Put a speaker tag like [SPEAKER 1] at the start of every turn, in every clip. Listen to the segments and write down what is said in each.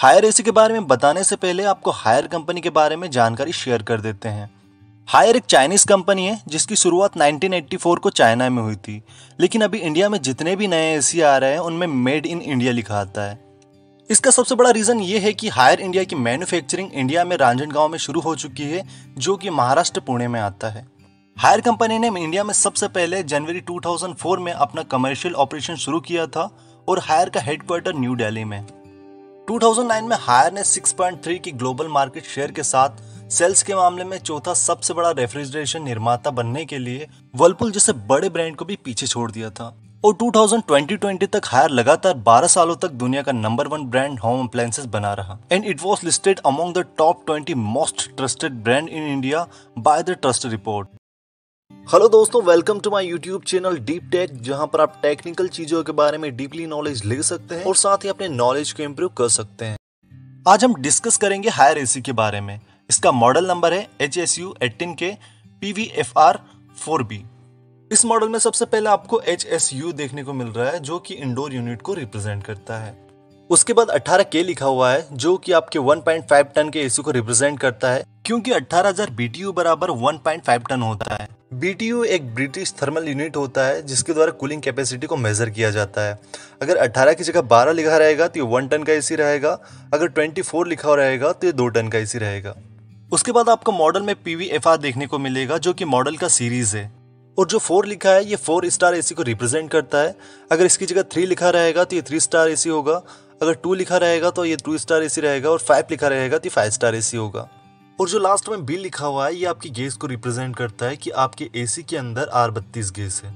[SPEAKER 1] Higher AC के बारे में बताने से पहले आपको हायर कंपनी के बारे में जानकारी शेयर कर देते हैं। हायर एक चाइनीज कंपनी है जिसकी शुरुआत 1984 को चाइना में हुई थी, लेकिन अभी इंडिया में जितने भी नए एसी आ रहे हैं उनमें मेड इन इंडिया लिखा आता है। इसका सबसे बड़ा रीजन ये है कि हायर इंडिया की मैन्युफैक्चरिंग इंडिया में रांजनगांव में शुरू हो चुकी है, जो कि महाराष्ट्र पुणे में आता है। हायर कंपनी ने इंडिया में सबसे पहले जनवरी 2004 में अपना कमर्शियल ऑपरेशन शुरू किया था और हायर का हेडक्वार्टर न्यू दिल्ली में। 2009 में हायर ने 6.3 की ग्लोबल मार्केट शेयर के साथ सेल्स के मामले में चौथा सबसे बड़ा रेफ्रिजरेशन निर्माता बनने के लिए वर्लपूल जैसे बड़े ब्रांड को भी पीछे छोड़ दिया था। और 2020 तक हायर लगातार 12 सालों तक दुनिया का नंबर 1 ब्रांड होम अप्लायंसेस बना रहा and it was listed among the top 20 most trusted brand in India by the trust report. Hello दोस्तों, welcome to my YouTube channel Deep Tech, जहां पर आप टेक्निकल चीजों के बारे में डीपली नॉलेज ले सकते हैं और साथ ही अपने नॉलेज को इम्प्रूव कर सकते हैं। आज हम डिस्कस करेंगे हायर एसी के बारे में। इसका मॉडल नंबर है HSU18K PVFR 4B। इस मॉडल में सबसे पहले आपको HSU देखने को मिल रहा है, जो कि इंडोर यूनिट को रिप्रेजेंट करता है। उसके बाद 18K लिखा हुआ है, जो कि आपके 1.5 टन के एसी को रिप्रेजेंट करता है, क्योंकि 18,000 BTU बराबर 1.5 टन होता है। BTU एक ब्रिटिश थर्मल यूनिट होता है जिसके द्वारा कूलिंग कैपेसिटी को मेजर किया जाता है। अगर 18 की जगह 12 लिखा रहेगा तो ये 1 टन का एसी रहेगा, अगर 24 लिखा हुआ रहेगा तो ये 2 टन का एसी रहेगा। उसके बाद आपको मॉडल में PVFR देखने को मिलेगा, जो कि मॉडल का सीरीज है, और जो 4 लिखा है ये 4 स्टार एसी को रिप्रेजेंट करता है। अगर इसकी जगह 3 लिखा रहेगा तो ये 3 स्टार एसी होगा, अगर 2 लिखा रहेगा तो ये 2 स्टार एसी रहेगा, और 5 लिखा रहेगा तो 5 स्टार एसी होगा। और जो लास्ट में B लिखा हुआ है ये आपकी गैस को रिप्रेजेंट करता है कि आपके एसी के अंदर R32 गैस है।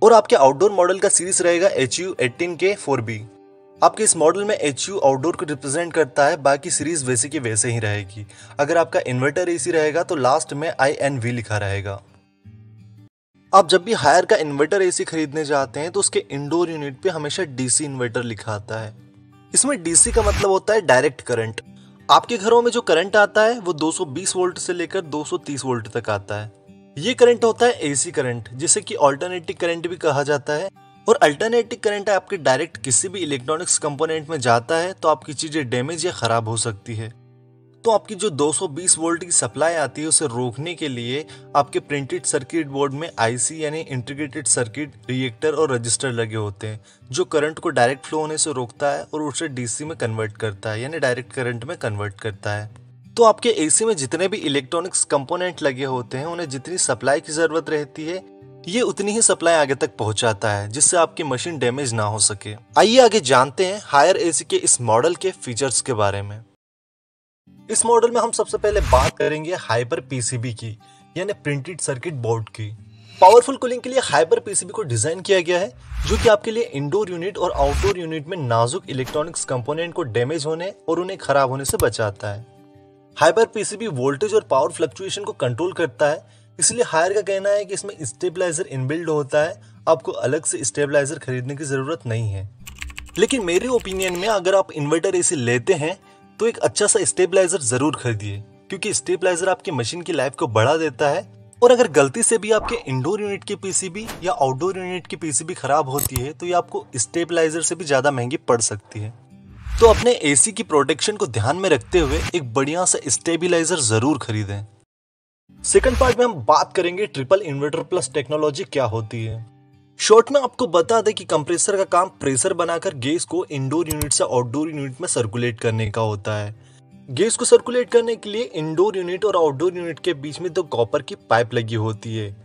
[SPEAKER 1] और आपके आउटडोर मॉडल का सीरीज रहेगा HU18K 4B। आपके इस मॉडल में HU आउटडोर को रिप्रेजेंट करता है, बाकी सीरीज वैसे की वैसे ही रहेगी। अगर आपका इन्वर्टर एसी रहेगा तो लास्ट में INV लिखा रहेगा। आप जब भी हायर का इन्वर्टर एसी खरीदने जाते हैं तो उसके इंडोर यूनिट पे हमेशा DC इन्वर्टर लिखा आता है। इसमें DC का मतलब होता है डायरेक्ट करंट। आपके घरों में जो करंट आता है वो 220 वोल्ट से लेकर 230 वोल्ट तक आता है। ये करंट होता है एसी करंट, जिसे कि अल्टरनेटिव करंट भी कहा जाता है। और अल्टरनेटिव करंट आपके डायरेक्ट किसी भी इलेक्ट्रॉनिक्स कंपोनेंट में जाता है तो आपकी चीजें डैमेज या खराब हो सकती है। तो आपकी जो 220 वोल्ट की सप्लाई आती है उसे रोकने के लिए आपके प्रिंटेड सर्किट बोर्ड में IC यानी इंटीग्रेटेड सर्किट, रिएक्टर और रजिस्टर लगे होते हैं, जो करंट को डायरेक्ट फ्लो होने से रोकता है और उसे DC में कन्वर्ट करता है, यानी डायरेक्ट करंट में कन्वर्ट करता है। तो आपके AC में जितने भी इलेक्ट्रॉनिक्स कंपोनेंट लगे होते हैं उन्हें जितनी सप्लाई की जरूरत रहती है ये उतनी ही सप्लाई आगे तक पहुंचाता है, जिससे आपकी मशीन डैमेज ना हो सके। आइए आगे जानते हैं हायर एसी के इस मॉडल के फीचर्स के बारे में। इस मॉडल में हम सबसे पहले बात करेंगे हाइपर PCB की, यानी प्रिंटेड सर्किट बोर्ड की। पावरफुल कूलिंग के लिए हाइपर PCB को डिजाइन किया गया है, जो कि आपके लिए इंडोर यूनिट और आउटडोर यूनिट में नाजुक इलेक्ट्रॉनिक्स कंपोनेंट को डैमेज होने और उन्हें खराब होने से बचाता है। हाइपर PCB वोल्टेज और पावर फ्लक्चुएशन को कंट्रोल करता है, इसलिए हायर का कहना है कि इसमें स्टेबलाइजर इनबिल्ड होता है, आपको अलग से स्टेबलाइजर खरीदने की जरूरत नहीं है। लेकिन मेरे ओपिनियन में अगर आप इन्वर्टर एसी लेते हैं तो एक अच्छा सा स्टेबलाइजर जरूर खरीदिए, क्योंकि स्टेबलाइजर आपकी मशीन की लाइफ को बढ़ा देता है। और अगर गलती से भी आपके इंडोर यूनिट की PCB या आउटडोर यूनिट की PCB खराब होती है तो ये आपको स्टेबलाइजर से भी ज्यादा महंगी पड़ सकती है। तो अपने एसी की प्रोटेक्शन को ध्यान में रखते हुए एक बढ़िया सा स्टेबलाइजर जरूर खरीदें। सेकंड पार्ट में हम बात करेंगे ट्रिपल इन्वर्टर प्लस टेक्नोलॉजी क्या होती है। शॉर्ट में आपको बता दें कि कंप्रेसर का काम प्रेशर बनाकर गैस को इंडोर यूनिट से आउटडोर यूनिट में सर्कुलेट करने का होता है। गैस को सर्कुलेट करने के लिए इंडोर यूनिट और आउटडोर यूनिट के बीच में 2 कॉपर की पाइप लगी होती है।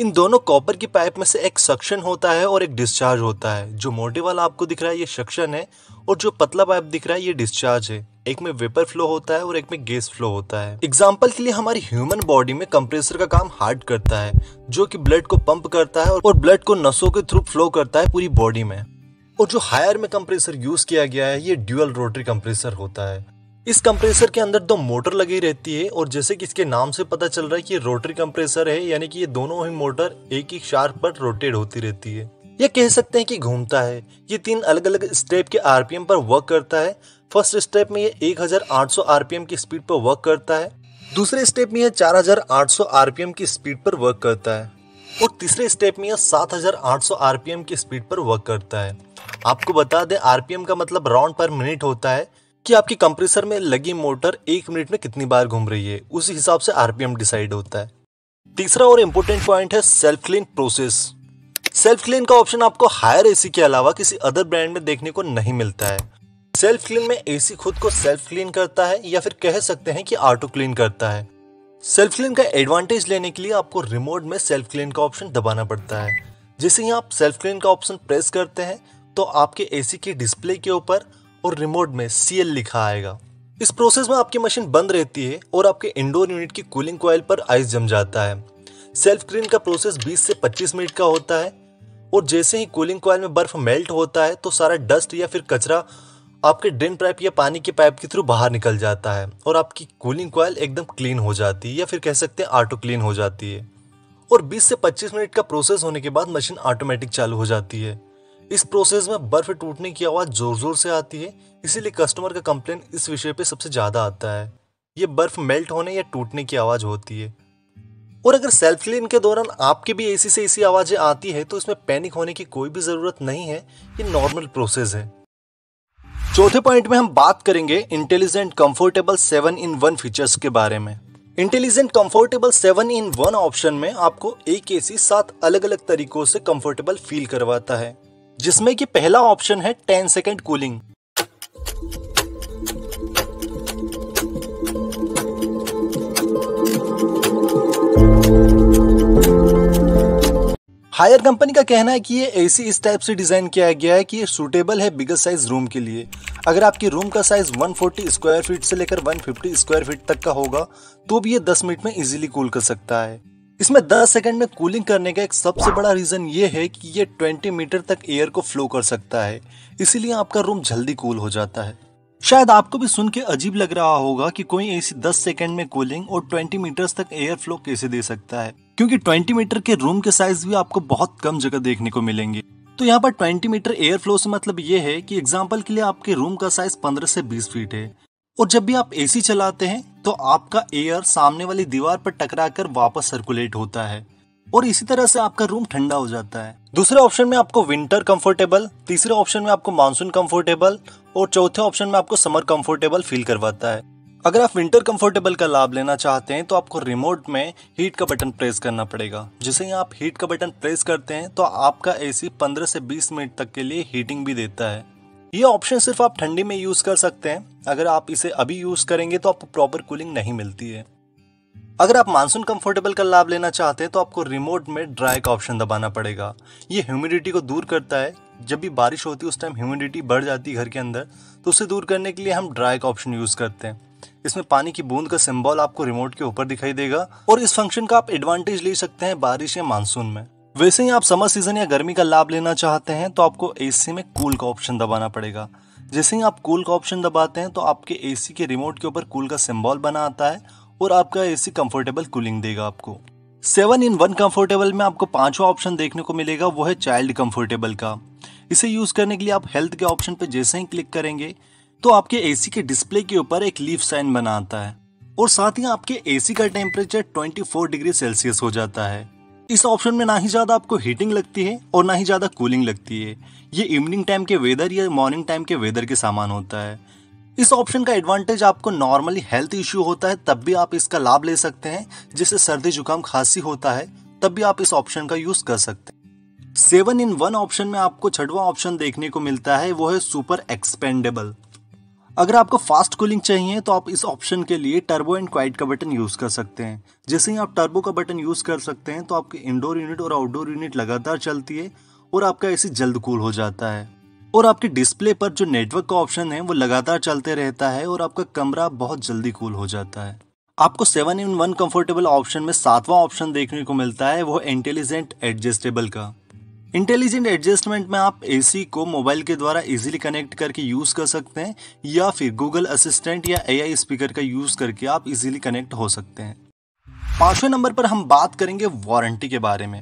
[SPEAKER 1] इन दोनों कॉपर की पाइप में से एक सक्शन होता है और एक डिस्चार्ज होता है। जो मोटे वाला आपको दिख रहा है ये सक्शन है, और जो पतला पाइप दिख रहा है ये डिस्चार्ज है। एक में वेपर फ्लो होता है और एक में गैस फ्लो होता है। एग्जाम्पल के लिए हमारी ह्यूमन बॉडी में कंप्रेसर का काम हार्ट करता है, जो कि ब्लड को पंप करता है और ब्लड को नसों के थ्रू फ्लो करता है पूरी बॉडी में। और जो हायर में कंप्रेसर यूज किया गया है ये ड्यूअल रोटरी कंप्रेसर होता है। इस कंप्रेसर के अंदर 2 मोटर लगी रहती है, और जैसे कि इसके नाम से पता चल रहा है कि ये रोटरी कंप्रेसर है, यानी कि ये दोनों ही मोटर एक ही शाफ्ट पर रोटेट होती रहती है, या कह सकते हैं कि घूमता है। ये 3 अलग अलग स्टेप के RPM पर वर्क करता है। फर्स्ट स्टेप में ये 1800 RPM की स्पीड पर वर्क करता है, दूसरे स्टेप में ये 4800 RPM की स्पीड पर वर्क करता है, और तीसरे स्टेप में ये 7800 RPM की स्पीड पर वर्क करता है। आपको बता दें RPM का मतलब राउंड पर मिनट होता है, कि आपके कंप्रेसर में लगी मोटर 1 मिनट में कितनी बार घूम रही है, उसी हिसाब से आरपीएम डिसाइड होता है। तीसरा और इम्पोर्टेंट पॉइंट है self clean process. Self clean का ऑप्शन आपको हायर एसी के अलावा किसी अदर ब्रांड में देखने को नहीं मिलता है। सेल्फ क्लीन में एसी खुद को सेल्फ क्लीन करता है या फिर कह सकते हैं कि ऑटो क्लीन करता है। सेल्फ क्लीन का एडवांटेज लेने के लिए आपको रिमोट में सेल्फ क्लीन का ऑप्शन दबाना पड़ता है। जैसे ही आप सेल्फ क्लीन का ऑप्शन प्रेस करते हैं तो आपके एसी की डिस्प्ले के ऊपर और रिमोट में CL लिखा आएगा। इस प्रोसेस में आपकी मशीन बंद रहती है और आपके इंडोर यूनिट की कूलिंग कॉइल पर आइस जम जाता है। सेल्फ क्लीन का प्रोसेस 20 से 25 मिनट का होता है और जैसे ही कूलिंग कॉइल में बर्फ मेल्ट होता है तो सारा डस्ट या फिर कचरा आपके ड्रेन पाइप या पानी के पाइप के थ्रू बाहर निकल जाता है और आपकी कूलिंग कॉइल एकदम क्लीन हो जाती है या फिर कह सकते हैं ऑटो क्लीन हो जाती है। और 20 से 25 मिनट का प्रोसेस होने के बाद मशीन ऑटोमेटिक चालू हो जाती है। इस प्रोसेस में बर्फ टूटने की आवाज़ जोर जोर से आती है, इसीलिए कस्टमर का कंप्लेन इस विषय पे सबसे ज़्यादा आता है। ये बर्फ मेल्ट होने या टूटने की आवाज़ होती है। और अगर सेल्फ क्लीन के दौरान आपके भी एसी से ऐसी आवाज़ें आती है तो इसमें पैनिक होने की कोई भी ज़रूरत नहीं है, ये नॉर्मल प्रोसेस है। चौथे पॉइंट में हम बात करेंगे इंटेलिजेंट कंफर्टेबल 7-in-1 फीचर्स के बारे में। इंटेलिजेंट कंफर्टेबल 7-in-1 ऑप्शन में आपको एक एसी 7 अलग अलग तरीकों से कंफर्टेबल फील करवाता है, जिसमें कि पहला ऑप्शन है 10 सेकेंड कूलिंग। हायर कंपनी का कहना है कि ये एसी इस टाइप से डिजाइन किया गया है कि ये सूटेबल है बिगर साइज रूम के लिए। अगर आपकी रूम का साइज 140 स्क्वायर फीट से लेकर 150 स्क्वायर फीट तक का होगा तो भी ये 10 मिनट में इजीली कूल कर सकता है। इसमें 10 सेकंड में कूलिंग करने का एक सबसे बड़ा रीजन ये है कि ये 20 मीटर तक एयर को फ्लो कर सकता है, इसीलिए आपका रूम जल्दी कूल हो जाता है। शायद आपको भी सुन के अजीब लग रहा होगा कि कोई एसी 10 सेकंड में कूलिंग और 20 मीटर्स तक एयर फ्लो कैसे दे सकता है, क्योंकि 20 मीटर के रूम के साइज भी आपको बहुत कम जगह देखने को मिलेंगे। तो यहाँ पर 20 मीटर एयर फ्लो से मतलब ये है कि एग्जाम्पल के लिए आपके रूम का साइज 15 से 20 फीट है और जब भी आप एसी चलाते हैं तो आपका एयर सामने वाली दीवार पर टकराकर वापस सर्कुलेट होता है और इसी तरह से आपका रूम ठंडा हो जाता है। दूसरे ऑप्शन में आपको विंटर कंफर्टेबल, तीसरे ऑप्शन में आपको मानसून कंफर्टेबल और चौथे ऑप्शन में आपको समर कंफर्टेबल फील करवाता है। अगर आप विंटर कंफर्टेबल का लाभ लेना चाहते हैं तो आपको रिमोट में हीट का बटन प्रेस करना पड़ेगा। जैसे ही आप हीट का बटन प्रेस करते हैं तो आपका एसी 15 से 20 मिनट तक के लिए हीटिंग भी देता है। ये ऑप्शन सिर्फ आप ठंडी में यूज कर सकते हैं, अगर आप इसे अभी यूज करेंगे तो आपको प्रॉपर कूलिंग नहीं मिलती है। अगर आप मानसून कंफर्टेबल का लाभ लेना चाहते हैं तो आपको रिमोट में ड्राई का ऑप्शन दबाना पड़ेगा। ये ह्यूमिडिटी को दूर करता है। जब भी बारिश होती है उस टाइम ह्यूमिडिटी बढ़ जाती है घर के अंदर, तो उसे दूर करने के लिए हम ड्राई का ऑप्शन यूज करते हैं। इसमें पानी की बूंद का सिंबल आपको रिमोट के ऊपर दिखाई देगा और इस फंक्शन का आप एडवांटेज ले सकते हैं बारिश या मानसून में। वैसे ही आप समर सीजन या गर्मी का लाभ लेना चाहते हैं तो आपको एसी में कूल का ऑप्शन दबाना पड़ेगा। जैसे ही आप कूल का ऑप्शन दबाते हैं तो आपके एसी के रिमोट के ऊपर कूल का सिंबल बना आता है और आपका एसी कंफर्टेबल कूलिंग देगा आपको। 7-in-1 कंफर्टेबल में आपको पांचवा ऑप्शन देखने को मिलेगा, वो है चाइल्ड कंफर्टेबल का। इसे यूज करने के लिए आप हेल्थ के ऑप्शन पे जैसे ही क्लिक करेंगे तो आपके एसी के डिस्प्ले के ऊपर एक लीफ साइन बना आता है और साथ ही आपके एसी का टेम्परेचर 24 डिग्री सेल्सियस हो जाता है। इस ऑप्शन में ना ही ज्यादा आपको हीटिंग लगती है और ना ही ज्यादा कूलिंग लगती है। ये इवनिंग टाइम के वेदर या मॉर्निंग टाइम के वेदर के सामान होता है। इस ऑप्शन का एडवांटेज आपको नॉर्मली हेल्थ इश्यू होता है तब भी आप इसका लाभ ले सकते हैं, जैसे सर्दी जुकाम खांसी होता है तब भी आप इस ऑप्शन का यूज कर सकते हैं। 7-in-1 ऑप्शन में आपको छठवां ऑप्शन देखने को मिलता है, वो है सुपर एक्सपेंडेबल। अगर आपको फास्ट कूलिंग चाहिए तो आप इस ऑप्शन के लिए टर्बो एंड क्वाइट का बटन यूज कर सकते हैं। जैसे ही आप टर्बो का बटन यूज कर सकते हैं तो आपके इंडोर यूनिट और आउटडोर यूनिट लगातार चलती है और आपका एसी जल्द कूल हो जाता है और आपके डिस्प्ले पर जो नेटवर्क का ऑप्शन है वो लगातार चलते रहता है और आपका कमरा बहुत जल्दी कूल हो जाता है। आपको 7-in-1 कंफर्टेबल ऑप्शन में सातवां ऑप्शन देखने को मिलता है, वो इंटेलिजेंट एडजस्टेबल का। इंटेलिजेंट एडजस्टमेंट में आप एसी को मोबाइल के द्वारा इजीली कनेक्ट करके यूज कर सकते हैं या फिर गूगल असिस्टेंट या एआई स्पीकर का यूज करके आप इजीली कनेक्ट हो सकते हैं। पांचवें नंबर पर हम बात करेंगे वारंटी के बारे में।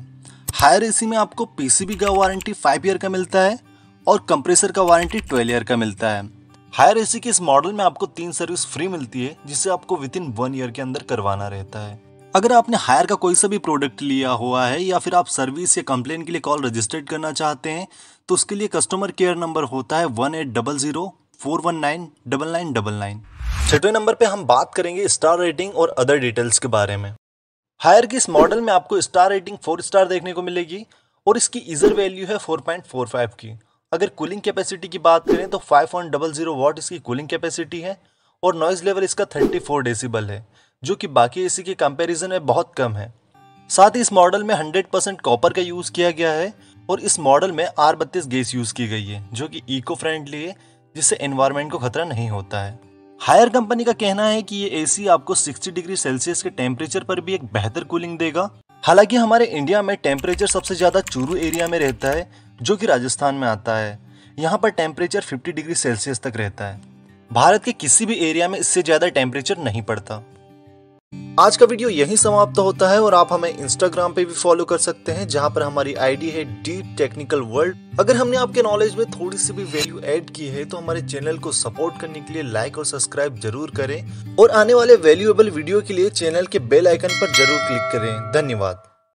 [SPEAKER 1] हायर एसी में आपको पीसीबी का वारंटी 5 ईयर का मिलता है और कंप्रेसर का वारंटी 12 ईयर का मिलता है। हायर एसी के इस मॉडल में आपको 3 सर्विस फ्री मिलती है, जिसे आपको विदिन 1 ईयर के अंदर करवाना रहता है। अगर आपने हायर का कोई सा भी प्रोडक्ट लिया हुआ है या फिर आप सर्विस या कंप्लेन के लिए कॉल रजिस्टर्ड करना चाहते हैं तो उसके लिए कस्टमर केयर नंबर होता है 1800 41999999। छठवें नंबर पे हम बात करेंगे स्टार रेटिंग और अदर डिटेल्स के बारे में। हायर की इस मॉडल में आपको स्टार रेटिंग 4 स्टार देखने को मिलेगी और इसकी ईजर वैल्यू है 4.45 की। अगर कूलिंग कैपेसिटी की बात करें तो 5.00 वॉट इसकी कूलिंग कैपेसिटी है और नॉइज लेवल इसका 34 डेसिबल है, जो कि बाकी एसी के कंपैरिजन में बहुत कम है। साथ ही इस मॉडल में 100% कॉपर का यूज किया गया है और इस मॉडल में R32 गैस यूज की गई है, जो कि इको फ्रेंडली है, जिससे एनवायरनमेंट को खतरा नहीं होता है। हायर कंपनी का कहना है कि ये एसी आपको 60 डिग्री सेल्सियस के टेम्परेचर पर भी एक बेहतर कूलिंग देगा। हालांकि हमारे इंडिया में टेम्परेचर सबसे ज्यादा चूरू एरिया में रहता है, जो कि राजस्थान में आता है। यहाँ पर टेम्परेचर 50 डिग्री सेल्सियस तक रहता है। भारत के किसी भी एरिया में इससे ज्यादा टेम्परेचर नहीं पड़ता। आज का वीडियो यहीं समाप्त होता है और आप हमें इंस्टाग्राम पे भी फॉलो कर सकते हैं, जहां पर हमारी आईडी है डीप टेक्निकल वर्ल्ड। अगर हमने आपके नॉलेज में थोड़ी सी भी वैल्यू ऐड की है तो हमारे चैनल को सपोर्ट करने के लिए लाइक और सब्सक्राइब जरूर करें और आने वाले वैल्यूएबल वीडियो के लिए चैनल के बेल आइकन पर जरूर क्लिक करें। धन्यवाद।